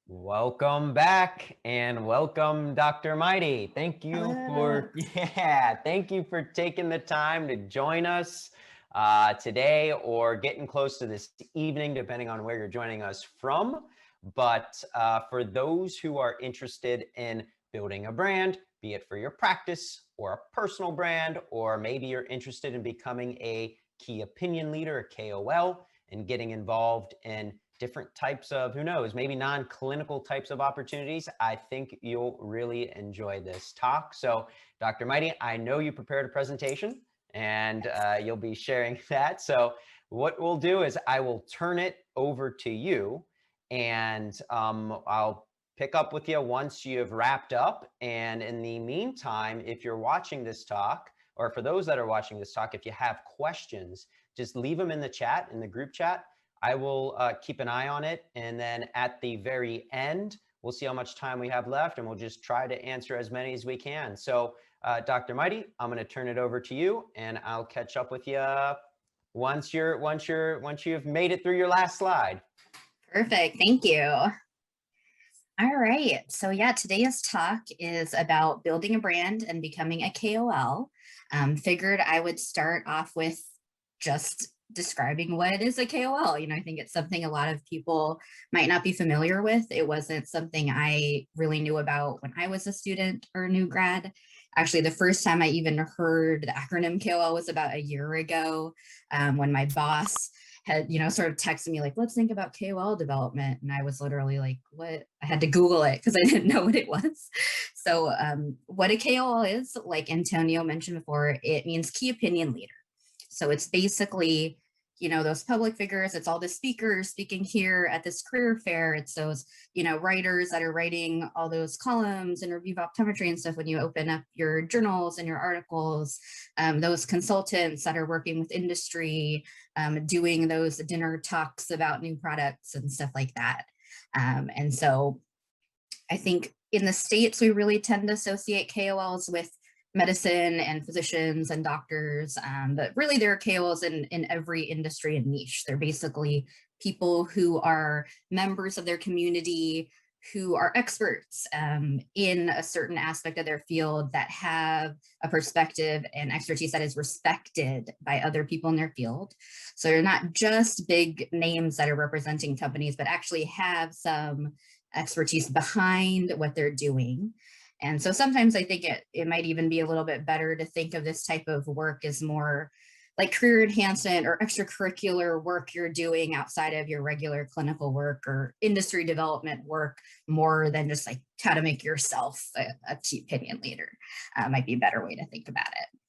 Welcome back and welcome, Dr. Mighty. Thank you Hello. for, thank you for taking the time to join us today or getting close to this evening, depending on where you're joining us from. But for those who are interested in building a brand, be it for your practice or a personal brand, or maybe you're interested in becoming a key opinion leader, a KOL, and getting involved in different types of, who knows, maybe non-clinical types of opportunities, I think you'll really enjoy this talk. So Dr. Mighty, I know you prepared a presentation and you'll be sharing that. So what we'll do is I will turn it over to you and I'll pick up with you once you've wrapped up. And in the meantime, if you're watching this talk, or for those that are watching this talk, if you have questions, just leave them in the chat, in the group chat. I will keep an eye on it. And then at the very end, we'll see how much time we have left and we'll just try to answer as many as we can. So Dr. Mighty, I'm going to turn it over to you and I'll catch up with you once you've made it through your last slide. Perfect. Thank you. All right. So yeah, today's talk is about building a brand and becoming a KOL. Figured I would start off with just describing what is a KOL. I think it's something a lot of people might not be familiar with. It wasn't something I really knew about when I was a student or a new grad. Actually, the first time I even heard the acronym KOL was about a year ago, when my boss had, sort of texted me like, let's think about KOL development. And I was literally like, what? I had to Google it because I didn't know what it was. So what a KOL is, like Antonio mentioned before, it means key opinion leader. So it's basically, those public figures, it's all the speakers speaking here at this career fair. It's those, writers that are writing all those columns and review of optometry and stuff when you open up your journals and your articles, those consultants that are working with industry, doing those dinner talks about new products and stuff like that. And so I think in the States, we really tend to associate KOLs with medicine and physicians and doctors, but really there are KOLs in every industry and niche. They're basically people who are members of their community, who are experts in a certain aspect of their field, that have a perspective and expertise that is respected by other people in their field. So they're not just big names that are representing companies, but actually have some expertise behind what they're doing. And so sometimes I think it might even be a little bit better to think of this type of work as more like career enhancement or extracurricular work you're doing outside of your regular clinical work or industry development work, more than just like how to make yourself a key opinion leader. Might be a better way to think about it.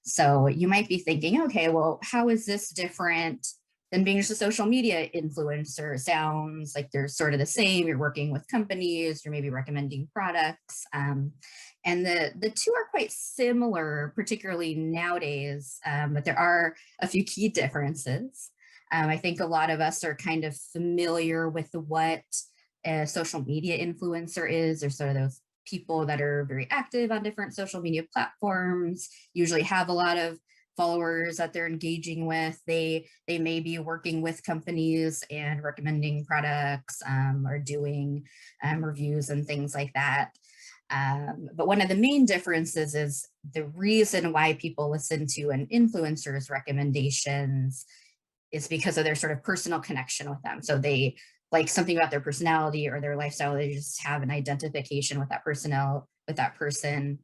So you might be thinking, okay, well, how is this different than being just a social media influencer? Sounds like they're sort of the same. You're working with companies, you're maybe recommending products. And the two are quite similar, particularly nowadays, but there are a few key differences. I think a lot of us are kind of familiar with what a social media influencer is, or sort of those people that are very active on different social media platforms, usually have a lot of followers that they're engaging with. They may be working with companies and recommending products, or doing reviews and things like that. But one of the main differences is the reason why people listen to an influencer's recommendations is because of their sort of personal connection with them. So they like something about their personality or their lifestyle. They just have an identification with that person,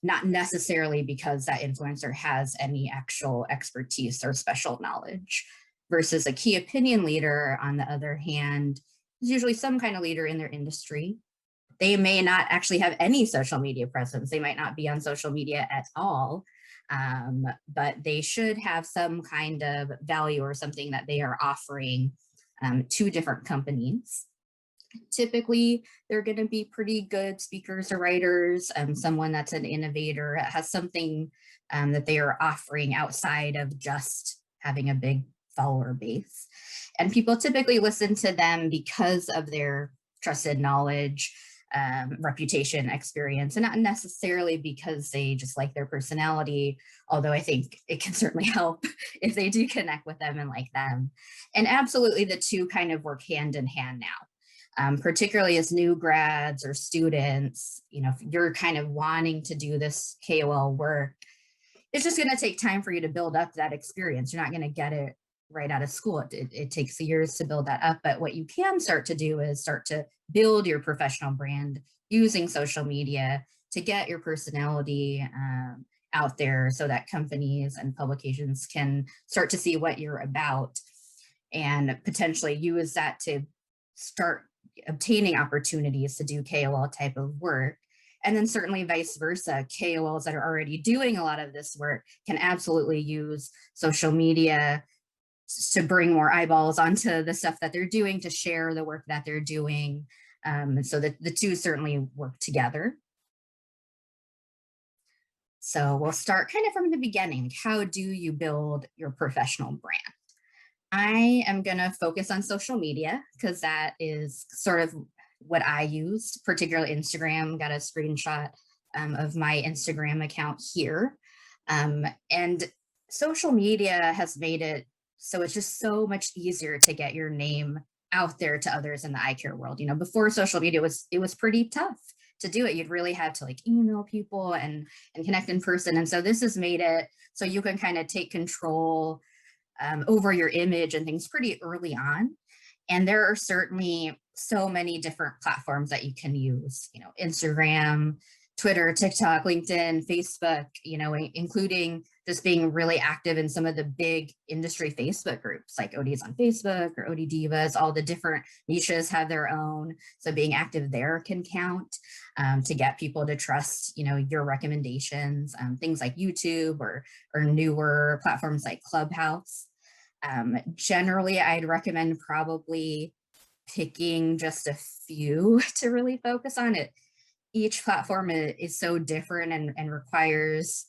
not necessarily because that influencer has any actual expertise or special knowledge. Versus a key opinion leader, on the other hand, is usually some kind of leader in their industry. They may not actually have any social media presence. They might not be on social media at all, but they should have some kind of value or something that they are offering to different companies. Typically, they're going to be pretty good speakers or writers, someone that's an innovator, has something that they are offering outside of just having a big follower base. And people typically listen to them because of their trusted knowledge, reputation, experience, and not necessarily because they just like their personality, although I think it can certainly help if they do connect with them and like them. And absolutely the two kind of work hand in hand now. particularly as new grads or students. If you're kind of wanting to do this KOL work, it's just going to take time for you to build up that experience. You're not going to get it right out of school. It takes years to build that up. But what you can start to do is start to build your professional brand using social media to get your personality out there so that companies and publications can start to see what you're about and potentially use that to start obtaining opportunities to do KOL type of work. And then certainly vice versa, KOLs that are already doing a lot of this work can absolutely use social media to bring more eyeballs onto the stuff that they're doing, to share the work that they're doing. And so the two certainly work together. So we'll start kind of from the beginning. How do you build your professional brand? I am going to focus on social media because that is sort of what I used, particularly Instagram. Got a screenshot of my Instagram account here. And social media has made it so it's just so much easier to get your name out there to others in the eye care world. Before social media it was pretty tough to do it. You'd really have to like email people and connect in person. And so this has made it so you can kind of take control over your image and things pretty early on. And there are certainly so many different platforms that you can use, Instagram, Twitter, TikTok, LinkedIn, Facebook, including just being really active in some of the big industry Facebook groups like ODs on Facebook or OD Divas. All the different niches have their own. So being active there can count to get people to trust, your recommendations, things like YouTube or newer platforms like Clubhouse. Generally, I'd recommend probably picking just a few to really focus on it. Each platform is so different and requires,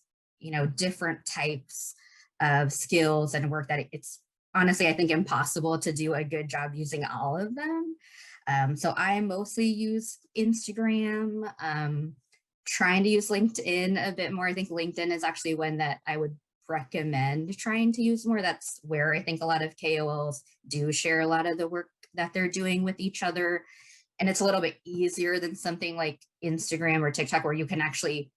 different types of skills and work that it's honestly, I think, impossible to do a good job using all of them. So I mostly use Instagram, trying to use LinkedIn a bit more. I think LinkedIn is actually one that I would recommend trying to use more. That's where I think a lot of KOLs do share a lot of the work that they're doing with each other. And it's a little bit easier than something like Instagram or TikTok, where you can actually,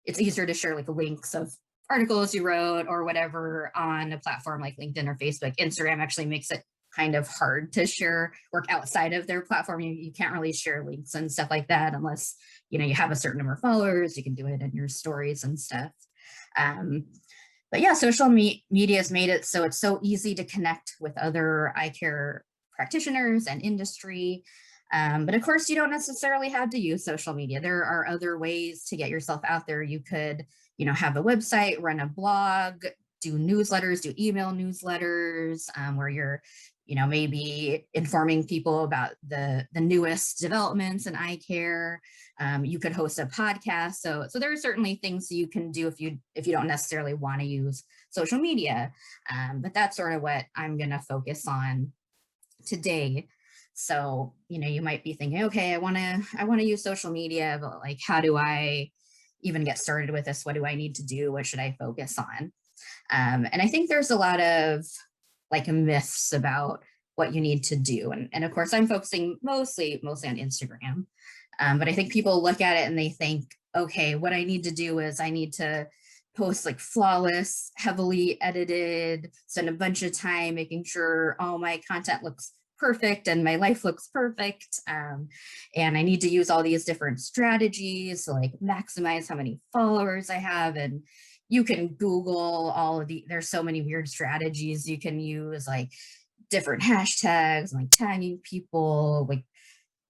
it's easier to share like links of articles you wrote or whatever on a platform like LinkedIn or Facebook. Instagram actually makes it kind of hard to share work outside of their platform. You can't really share links and stuff like that unless, you have a certain number of followers. You can do it in your stories and stuff. But yeah, social media has made it so it's so easy to connect with other eye care practitioners and industry. But of course, you don't necessarily have to use social media. There are other ways to get yourself out there. You could, have a website, run a blog, do newsletters, do email newsletters, where you're, maybe informing people about the newest developments in eye care. You could host a podcast. So there are certainly things you can do if you don't necessarily want to use social media. But that's sort of what I'm going to focus on today. So, you might be thinking, okay, I want to use social media, but like, how do I even get started with this? What do I need to do? What should I focus on? And I think there's a lot of like myths about what you need to do. And of course, I'm focusing mostly on Instagram. But I think people look at it and they think, okay, what I need to do is I need to post like flawless, heavily edited, spend a bunch of time making sure all my content looks perfect and my life looks perfect. And I need to use all these different strategies to like maximize how many followers I have. And you can Google all of there's so many weird strategies you can use, like different hashtags, like tagging people, like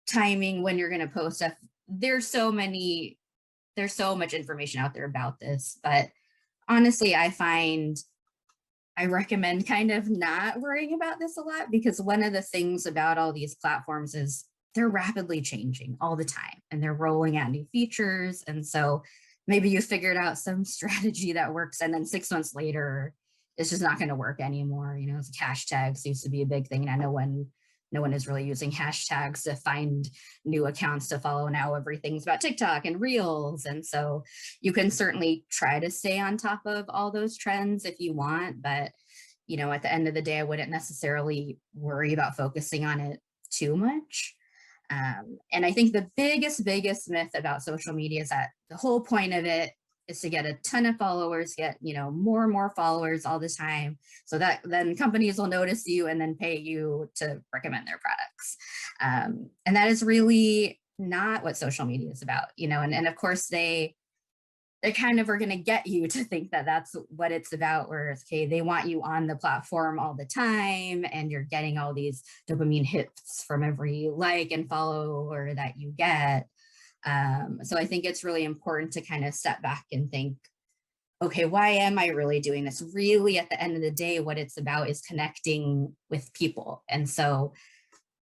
timing when you're going to post stuff. There's so much information out there about this, but honestly, I recommend kind of not worrying about this a lot, because one of the things about all these platforms is they're rapidly changing all the time and they're rolling out new features. And so maybe you figured out some strategy that works and then 6 months later, it's just not going to work anymore. Hashtags used to be a big thing. And no one is really using hashtags to find new accounts to follow now. Everything's about TikTok and Reels. And so you can certainly try to stay on top of all those trends if you want. But, at the end of the day, I wouldn't necessarily worry about focusing on it too much. And I think the biggest myth about social media is that the whole point of it is to get a ton of followers, get, more and more followers all the time, so that then companies will notice you and then pay you to recommend their products. And that is really not what social media is about, and of course they kind of are going to get you to think that that's what it's about, where it's, okay, they want you on the platform all the time and you're getting all these dopamine hits from every like and follower that you get. So I think it's really important to kind of step back and think, okay, why am I really doing this? Really, at the end of the day, what it's about is connecting with people. And so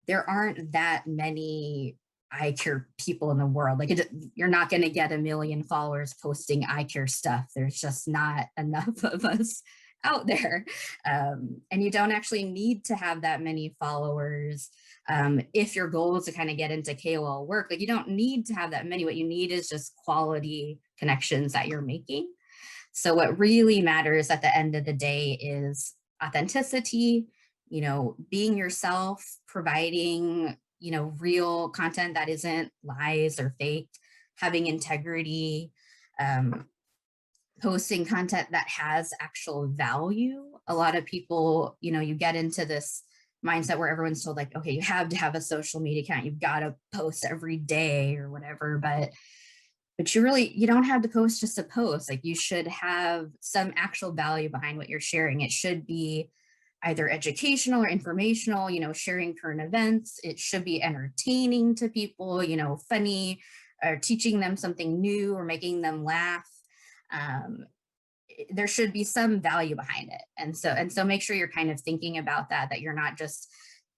there aren't that many eye care people in the world. Like, you're not going to get 1 million followers posting eye care stuff. There's just not enough of us out there. And you don't actually need to have that many followers. If your goal is to kind of get into KOL work, like, you don't need to have that many. What you need is just quality connections that you're making. So what really matters at the end of the day is authenticity, being yourself, providing, real content that isn't lies or fake, having integrity, posting content that has actual value. A lot of people, you get into this mindset where everyone's told, like, okay, you have to have a social media account, you've got to post every day or whatever, but you don't have to post just to post. Like, you should have some actual value behind what you're sharing. It should be either educational or informational, sharing current events. It should be entertaining to people, funny, or teaching them something new or making them laugh. There should be some value behind it. And so make sure you're kind of thinking about that you're not just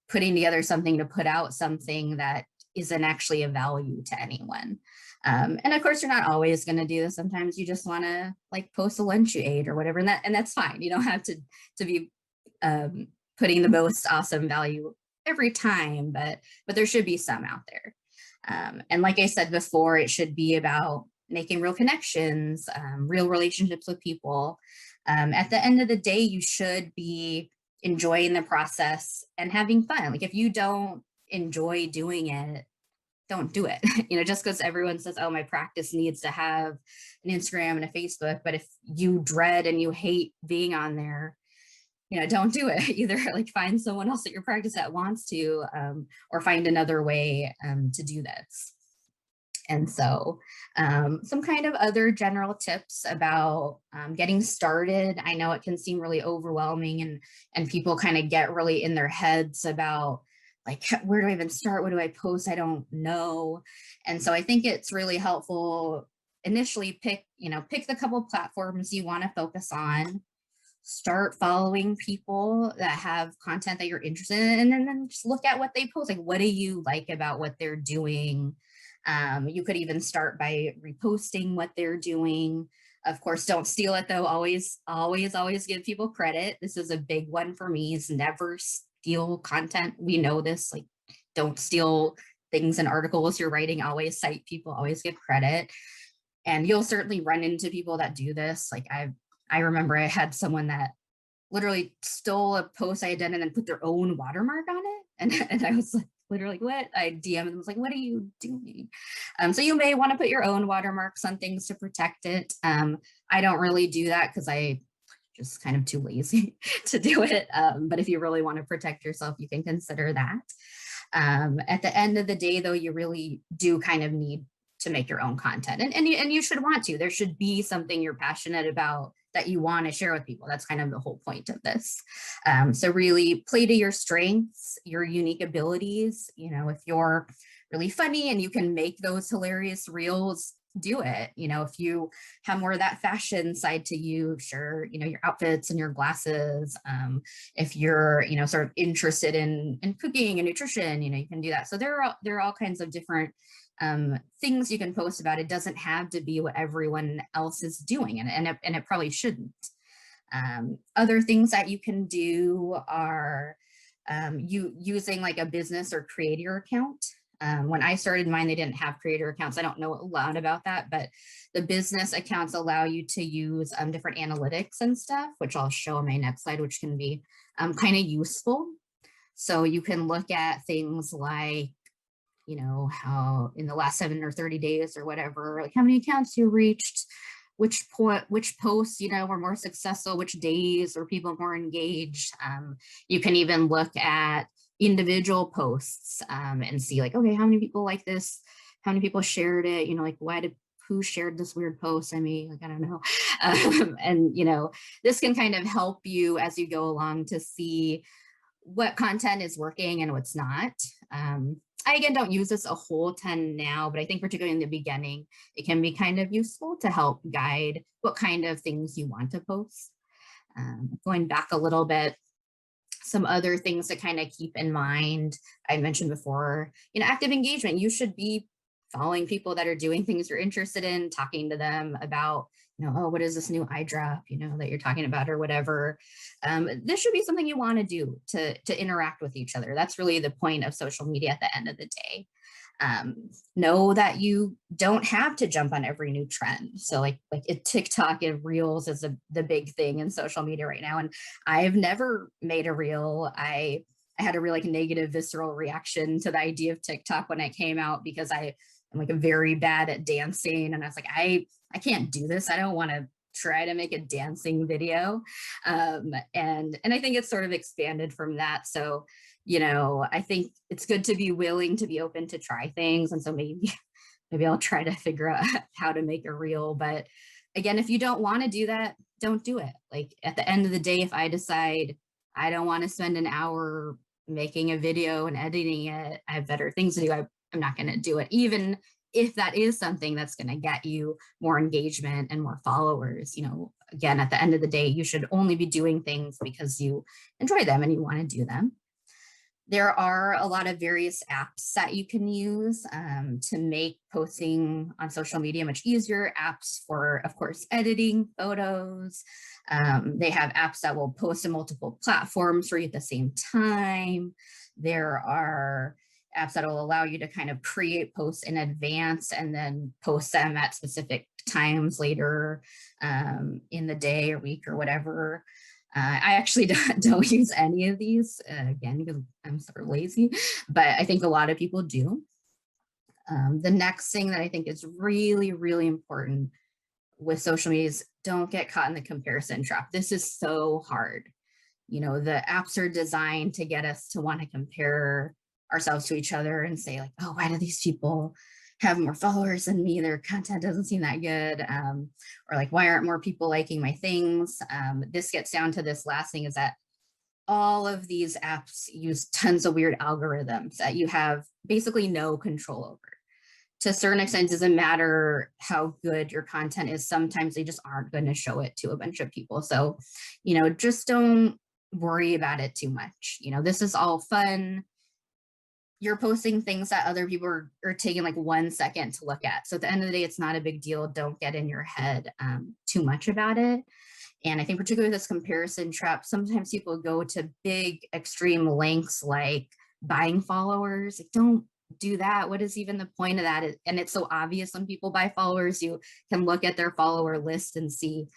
putting together something to put out something that isn't actually a value to anyone. And of course, you're not always going to do this. Sometimes you just want to, like, post a lunch you ate or whatever, and that's fine. You don't have to be putting the most awesome value every time, but there should be some out there. And like I said before, it should be about making real connections, real relationships with people. At the end of the day, you should be enjoying the process and having fun. Like, if you don't enjoy doing it, don't do it. Just because everyone says, oh, my practice needs to have an Instagram and a Facebook, but if you dread and you hate being on there, don't do it. Either, like, find someone else at your practice that wants to, or find another way to do this. And so some kind of other general tips about getting started. I know it can seem really overwhelming, and people kind of get really in their heads about, like, where do I even start? What do I post? I don't know. And so I think it's really helpful initially pick the couple platforms you want to focus on. Start following people that have content that you're interested in, and then just look at what they post. Like, what do you like about what they're doing? You could even start by reposting what they're doing. Of course, don't steal it though. Always give people credit. This is a big one for me, is never steal content. We know this, like, don't steal things and articles you're writing. Always cite people, always give credit. And you'll certainly run into people that do this. Like, I remember I had someone that literally stole a post I had done and then put their own watermark on it. And I was like, literally, what? I DM'd them, was like, what are you doing? So you may want to put your own watermarks on things to protect it. I don't really do that because I just kind of too lazy to do it. But if you really want to protect yourself, you can consider that. At the end of the day, though, you really do kind of need to make your own content, and you should want to. There should be something you're passionate about that you want to share with people. That's kind of the whole point of this. So really play to your strengths, your unique abilities. If you're really funny and you can make those hilarious reels, do it. If you have more of that fashion side to you, sure, your outfits and your glasses. If you're, sort of interested in cooking and nutrition, you can do that. So there are all kinds of different things you can post about. It doesn't have to be what everyone else is doing, and it probably shouldn't. Other things that you can do are using, like, a business or creator account. When I started mine, they didn't have creator accounts. I don't know a lot about that, but the business accounts allow you to use different analytics and stuff, which I'll show on my next slide, which can be kind of useful. So you can look at things like, you know, how in the last 7 or 30 days or whatever, like how many accounts you reached, which posts, you know, were more successful, which days were people more engaged. You can even look at individual posts and see like, okay, how many people like this? How many people shared it? You know, like who shared this weird post? I mean, like, I don't know. And, you know, this can kind of help you as you go along to see what content is working and what's not. I, again, don't use this a whole ton now, but I think particularly in the beginning, it can be kind of useful to help guide what kind of things you want to post. Going back a little bit, some other things to kind of keep in mind. I mentioned before, you know, active engagement. You should be following people that are doing things you're interested in, talking to them about, you know, oh, what is this new eye drop, you know, that you're talking about or whatever. This should be something you want to do to interact with each other. That's really the point of social media at the end of the day. Know that you don't have to jump on every new trend. So like TikTok and Reels is the big thing in social media right now. And I've never made a reel. I had a really like negative visceral reaction to the idea of TikTok when it came out because I'm like very bad at dancing. And I was like, I can't do this. I don't want to try to make a dancing video. And I think it's sort of expanded from that. So, you know, I think it's good to be willing to be open to try things. And so maybe I'll try to figure out how to make a reel. But again, if you don't want to do that, don't do it. Like at the end of the day, if I decide I don't want to spend an hour making a video and editing it, I have better things to do, I'm not going to do it, even if that is something that's going to get you more engagement and more followers. You know, again, at the end of the day, you should only be doing things because you enjoy them and you want to do them. There are a lot of various apps that you can use to make posting on social media much easier. Apps for, of course, editing photos. They have apps that will post to multiple platforms for you at the same time. There are apps that will allow you to kind of create posts in advance and then post them at specific times later in the day or week or whatever. I actually don't use any of these, again, because I'm sort of lazy, but I think a lot of people do. The next thing that I think is really, really important with social media is don't get caught in the comparison trap. This is so hard. You know, the apps are designed to get us to want to compare ourselves to each other and say like, oh, why do these people have more followers than me? Their content doesn't seem that good. Or like, why aren't more people liking my things? This gets down to this last thing is that all of these apps use tons of weird algorithms that you have basically no control over. To a certain extent, it doesn't matter how good your content is. Sometimes they just aren't going to show it to a bunch of people. So, you know, just don't worry about it too much. You know, this is all fun. You're posting things that other people are taking like 1 second to look at. So at the end of the day, it's not a big deal. Don't get in your head too much about it. And I think particularly this comparison trap, sometimes people go to big extreme lengths like buying followers. Like, don't do that. What is even the point of that? And it's so obvious when people buy followers. You can look at their follower list and see,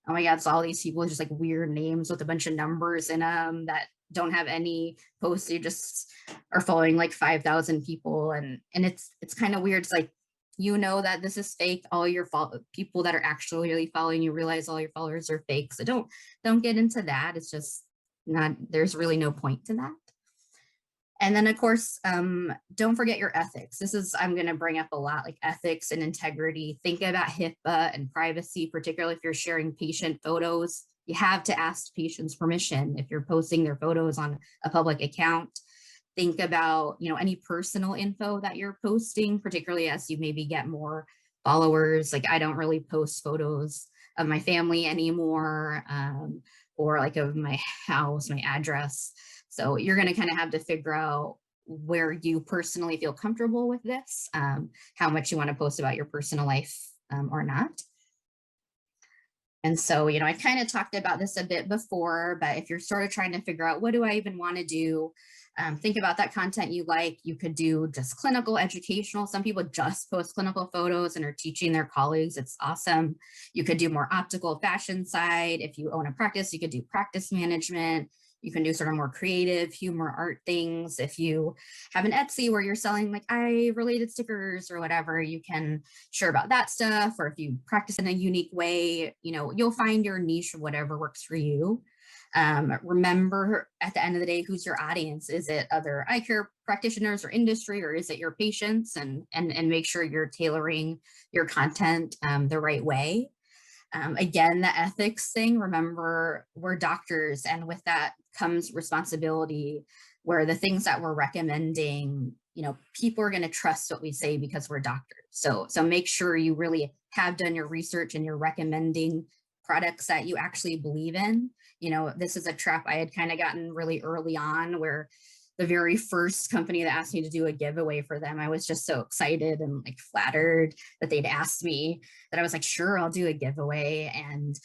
oh my God, it's all these people with just like weird names with a bunch of numbers in them that don't have any posts. You just are following like 5,000 people. And it's kind of weird. It's like, you know that this is fake. All your people that are actually really following you realize all your followers are fake. So don't get into that. It's just not, there's really no point to that. And then, of course, don't forget your ethics. This is, I'm going to bring up a lot, like ethics and integrity. Think about HIPAA and privacy, particularly if you're sharing patient photos. You have to ask patients permission if you're posting their photos on a public account. Think about, you know, any personal info that you're posting, particularly as you maybe get more followers. Like, I don't really post photos of my family anymore, or like of my house, my address. So you're going to kind of have to figure out where you personally feel comfortable with this, how much you want to post about your personal life or not. And so, you know, I kind of talked about this a bit before, but if you're sort of trying to figure out what do I even want to do, think about that content you like. You could do just clinical, educational. Some people just post clinical photos and are teaching their colleagues. It's awesome. You could do more optical fashion side. If you own a practice, you could do practice management. you can do sort of more creative humor art things. If you have an Etsy where you're selling like eye related stickers or whatever, you can share about that stuff. Or if you practice in a unique way, you'll find your niche of whatever works for you. Remember at the end of the day, who's your audience? Is it other eye care practitioners or industry, or is it your patients? And make sure you're tailoring your content the right way. Again, the ethics thing, remember we're doctors, and with that comes responsibility, where the things that we're recommending, people are going to trust what we say because we're doctors. So make sure you really have done your research and you're recommending products that you actually believe in. This is a trap I had kind of gotten really early on, where the very first company that asked me to do a giveaway for them, I was just so excited and like flattered that they'd asked me, that I was like, sure, I'll do a giveaway. And,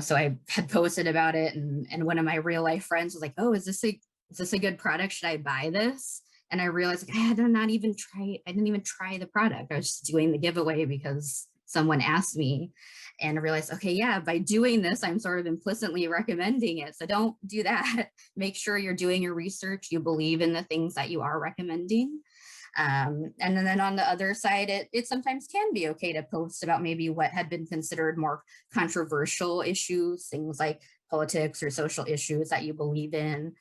so I had posted about it, and one of my real life friends was like, oh, is this a good product? Should I buy this? And I realized like, I didn't even try the product. I was just doing the giveaway because someone asked me. And I realized, okay, yeah, by doing this, I'm sort of implicitly recommending it. So don't do that. Make sure you're doing your research. You believe in the things that you are recommending. And then on the other side, it sometimes can be okay to post about maybe what had been considered more controversial issues, things like politics or social issues that you believe in,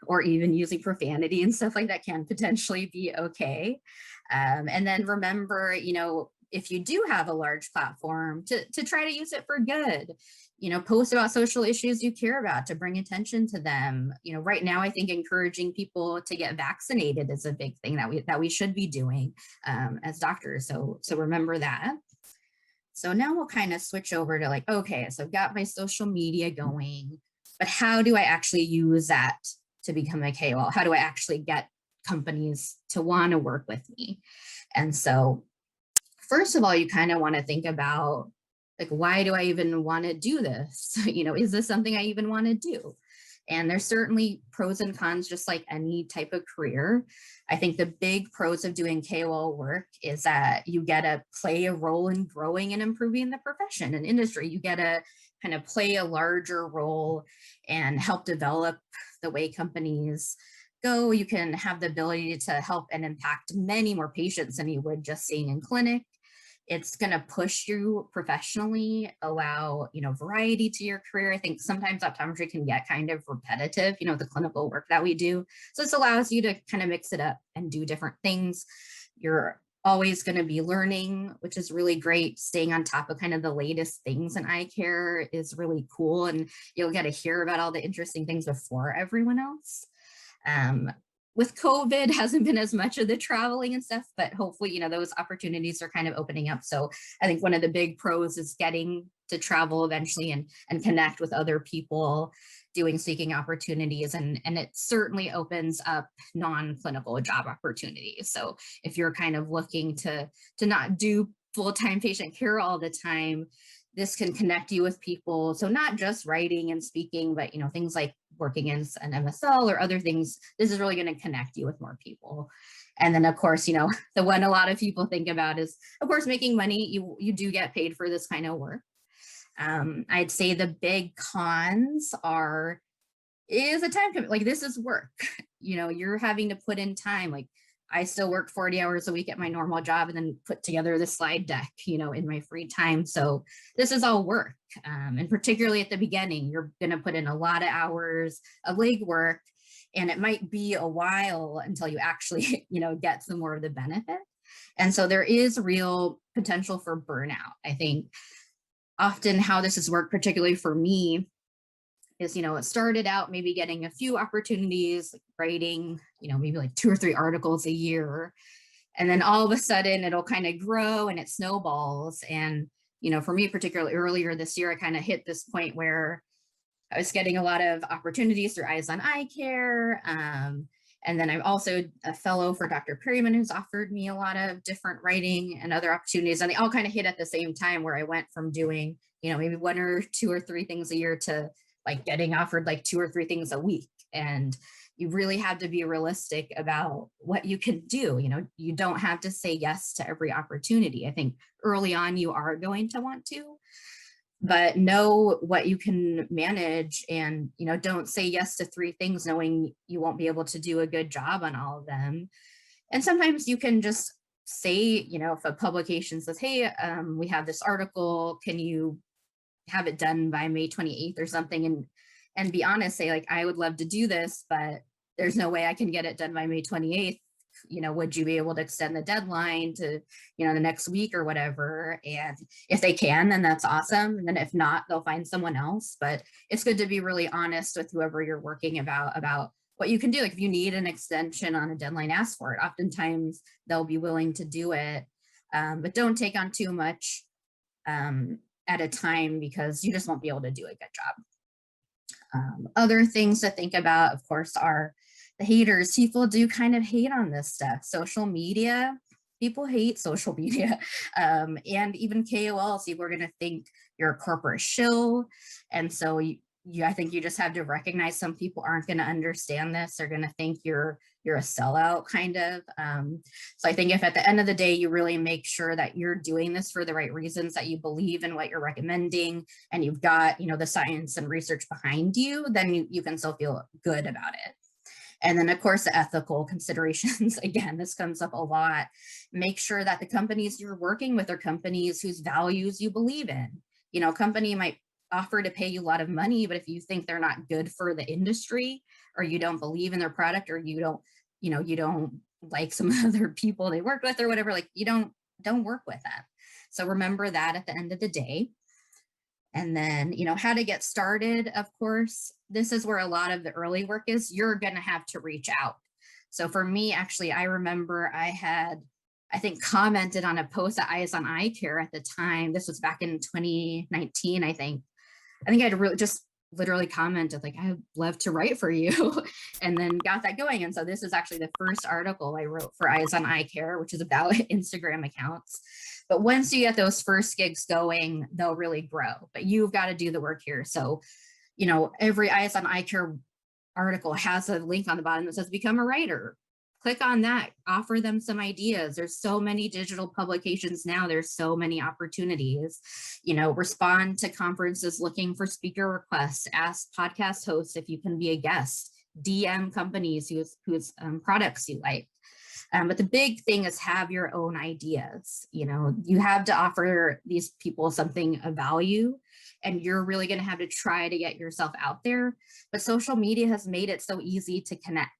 or even using profanity and stuff like that can potentially be okay. And then remember, if you do have a large platform, to try to use it for good. Post about social issues you care about to bring attention to them. Right now, I think encouraging people to get vaccinated is a big thing that we should be doing as doctors. So remember that. So now we'll kind of switch over to like, okay, so I've got my social media going, but how do I actually use that to become a KOL? How do I actually get companies to want to work with me? And so first of all, you kind of want to think about like, why do I even want to do this? Is this something I even want to do? And there's certainly pros and cons, just like any type of career. I think the big pros of doing KOL work is that you get to play a role in growing and improving the profession and industry. You get to kind of play a larger role and help develop the way companies go. You can have the ability to help and impact many more patients than you would just seeing in clinic. It's going to push you professionally, allow, variety to your career. I think sometimes optometry can get kind of repetitive, the clinical work that we do. So this allows you to kind of mix it up and do different things. You're always going to be learning, which is really great. Staying on top of kind of the latest things in eye care is really cool. And you'll get to hear about all the interesting things before everyone else. With COVID, hasn't been as much of the traveling and stuff, but hopefully, those opportunities are kind of opening up. So I think one of the big pros is getting to travel eventually and connect with other people doing speaking opportunities. And it certainly opens up non-clinical job opportunities. So if you're kind of looking to not do full-time patient care all the time, this can connect you with people. So not just writing and speaking, but things like working in an MSL or other things. This is really going to connect you with more people. And then of course, the one a lot of people think about is of course making money. You do get paid for this kind of work. I'd say the big cons is a time commitment. Like this is work. You're having to put in time. Like I still work 40 hours a week at my normal job and then put together the slide deck, in my free time. So this is all work. And particularly at the beginning, you're going to put in a lot of hours of legwork, and it might be a while until you actually, get some more of the benefit. And so there is real potential for burnout. I think often how this has worked, particularly for me, is, it started out maybe getting a few opportunities, like writing, maybe like 2 or 3 articles a year. And then all of a sudden it'll kind of grow and it snowballs. And, for me, particularly earlier this year, I kind of hit this point where I was getting a lot of opportunities through Eyes on Eye Care. And then I'm also a fellow for Dr. Perryman, who's offered me a lot of different writing and other opportunities. And they all kind of hit at the same time, where I went from doing, maybe 1 or 2 or 3 things a year to like getting offered like 2 or 3 things a week. And you really have to be realistic about what you can do. You don't have to say yes to every opportunity. I think early on you are going to want to, but know what you can manage, and don't say yes to 3 things knowing you won't be able to do a good job on all of them. And sometimes you can just say, if a publication says, hey, we have this article, can you have it done by May 28th or something, and be honest, say like, I would love to do this, but there's no way I can get it done by May 28th. Would you be able to extend the deadline to, the next week or whatever? And if they can, then that's awesome. And then if not, they'll find someone else. But it's good to be really honest with whoever you're working about what you can do. Like if you need an extension on a deadline, ask for it. Oftentimes they'll be willing to do it, but don't take on too much at a time, because you just won't be able to do a good job. Other things to think about, of course, are the haters. People do kind of hate on this stuff. Social media, people hate social media. And even KOLs, people are going to think you're a corporate shill. And so I think you just have to recognize some people aren't going to understand this. They're going to think you're a sellout, kind of. So I think if at the end of the day, you really make sure that you're doing this for the right reasons, that you believe in what you're recommending, and you've got, the science and research behind you, then you can still feel good about it. And then, of course, the ethical considerations. Again, this comes up a lot. Make sure that the companies you're working with are companies whose values you believe in. Company might offer to pay you a lot of money, but if you think they're not good for the industry, or you don't believe in their product, or you don't like some other people they work with or whatever, like you don't work with them. So remember that at the end of the day. And then, how to get started, of course, this is where a lot of the early work is. You're going to have to reach out. So for me, actually, I remember I think, commented on a post at Eyes on Eye Care at the time. This was back in 2019, I think. I'd really just literally commented like, I'd love to write for you, and then got that going. And so this is actually the first article I wrote for Eyes on Eye Care, which is about Instagram accounts. But once you get those first gigs going, they'll really grow, but you've got to do the work here. So, every Eyes on Eye Care article has a link on the bottom that says become a writer. Click on that, offer them some ideas. There's so many digital publications now. There's so many opportunities. Respond to conferences looking for speaker requests, ask podcast hosts if you can be a guest, DM companies whose products you like. But the big thing is have your own ideas. You have to offer these people something of value, and you're really going to have to try to get yourself out there. But social media has made it so easy to connect.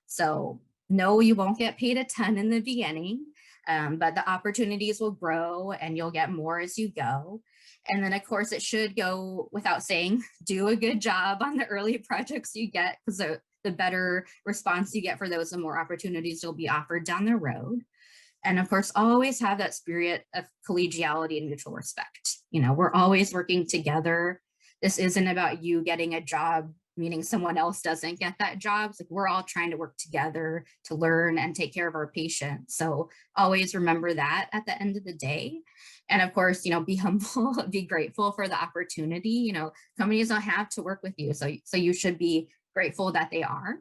So no, you won't get paid a ton in the beginning, but the opportunities will grow and you'll get more as you go. And then, of course, it should go without saying, do a good job on the early projects you get, because the better response you get for those, the more opportunities you'll be offered down the road. And of course, always have that spirit of collegiality and mutual respect. We're always working together. This isn't about you getting a job, meaning someone else doesn't get that job. It's like we're all trying to work together to learn and take care of our patients. So always remember that at the end of the day. And of course, be humble, be grateful for the opportunity. Companies don't have to work with you. So you should be grateful that they are.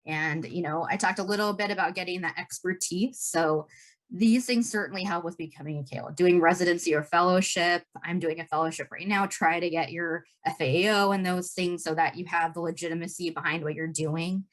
And, I talked a little bit about getting that expertise. So these things certainly help with becoming a KOL. Doing residency or fellowship. I'm doing a fellowship right now. Try to get your FAO and those things so that you have the legitimacy behind what you're doing.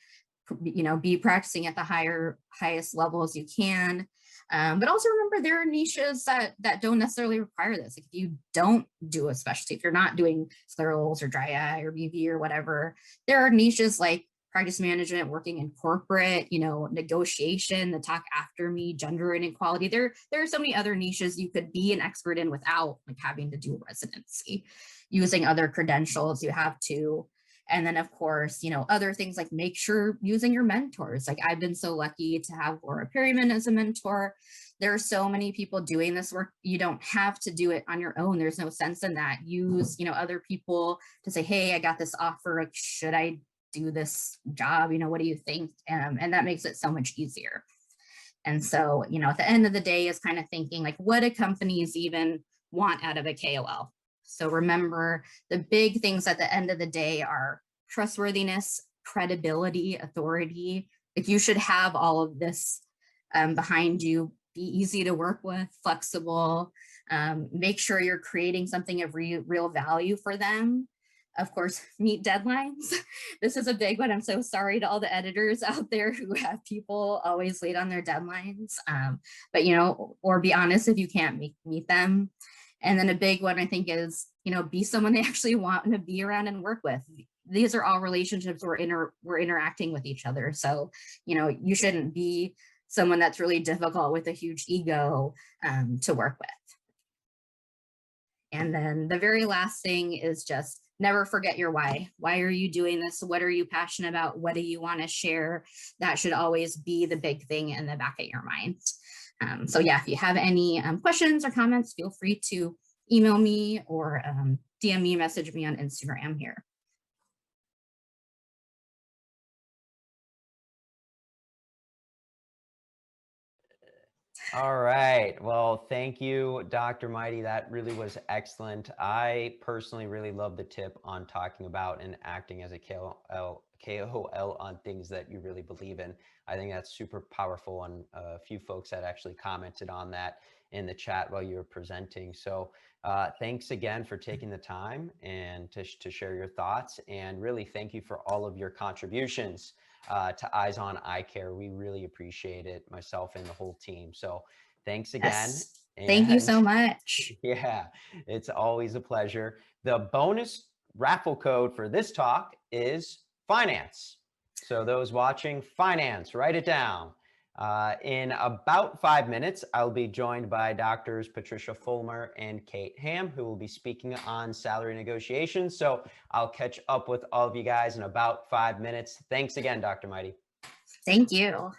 Be practicing at the highest level as you can. But also remember, there are niches that don't necessarily require this. If you don't do a specialty, if you're not doing sclerals or dry eye or BV or whatever, there are niches like practice management, working in corporate, negotiation, the talk after me, gender inequality. There are so many other niches you could be an expert in without having to do a residency. Using other credentials, you have to. And then, of course, other things like make sure using your mentors. Like I've been so lucky to have Laura Perryman as a mentor. There are so many people doing this work. You don't have to do it on your own. There's no sense in that. Use, other people to say, hey, I got this offer. Like, should I do this job? What do you think? And that makes it so much easier. And so, at the end of the day is kind of thinking like, what do companies even want out of a KOL? So remember, the big things at the end of the day are trustworthiness, credibility, authority. Like you should have all of this behind you be easy to work with, flexible, make sure you're creating something of real value for them. Of course, meet deadlines. This is a big one. I'm so sorry to all the editors out there who have people always late on their deadlines. But, or be honest if you can't meet them. And then a big one, I think, is, be someone they actually want to be around and work with. These are all relationships we're interacting with each other. So, you shouldn't be someone that's really difficult with a huge ego to work with. And then the very last thing is just never forget your why. Why are you doing this? What are you passionate about? What do you want to share? That should always be the big thing in the back of your mind. So yeah, if you have any questions or comments, feel free to email me or DM me, message me on Instagram here. All right. Well, thank you, Dr. Mighty. That really was excellent. I personally really love the tip on talking about and acting as a KOL on things that you really believe in. I think that's super powerful, and a few folks had actually commented on that in the chat while you were presenting. So thanks again for taking the time and to share your thoughts, and really thank you for all of your contributions to Eyes on Eye Care. We really appreciate it, myself and the whole team. So thanks again. Yes. Thank you so much. Yeah, it's always a pleasure. The bonus raffle code for this talk is finance. So those watching, finance, write it down. In about 5 minutes, I'll be joined by Doctors Patricia Fulmer and Kate Ham, who will be speaking on salary negotiations. So I'll catch up with all of you guys in about 5 minutes. Thanks again, Dr. Mighty. Thank you.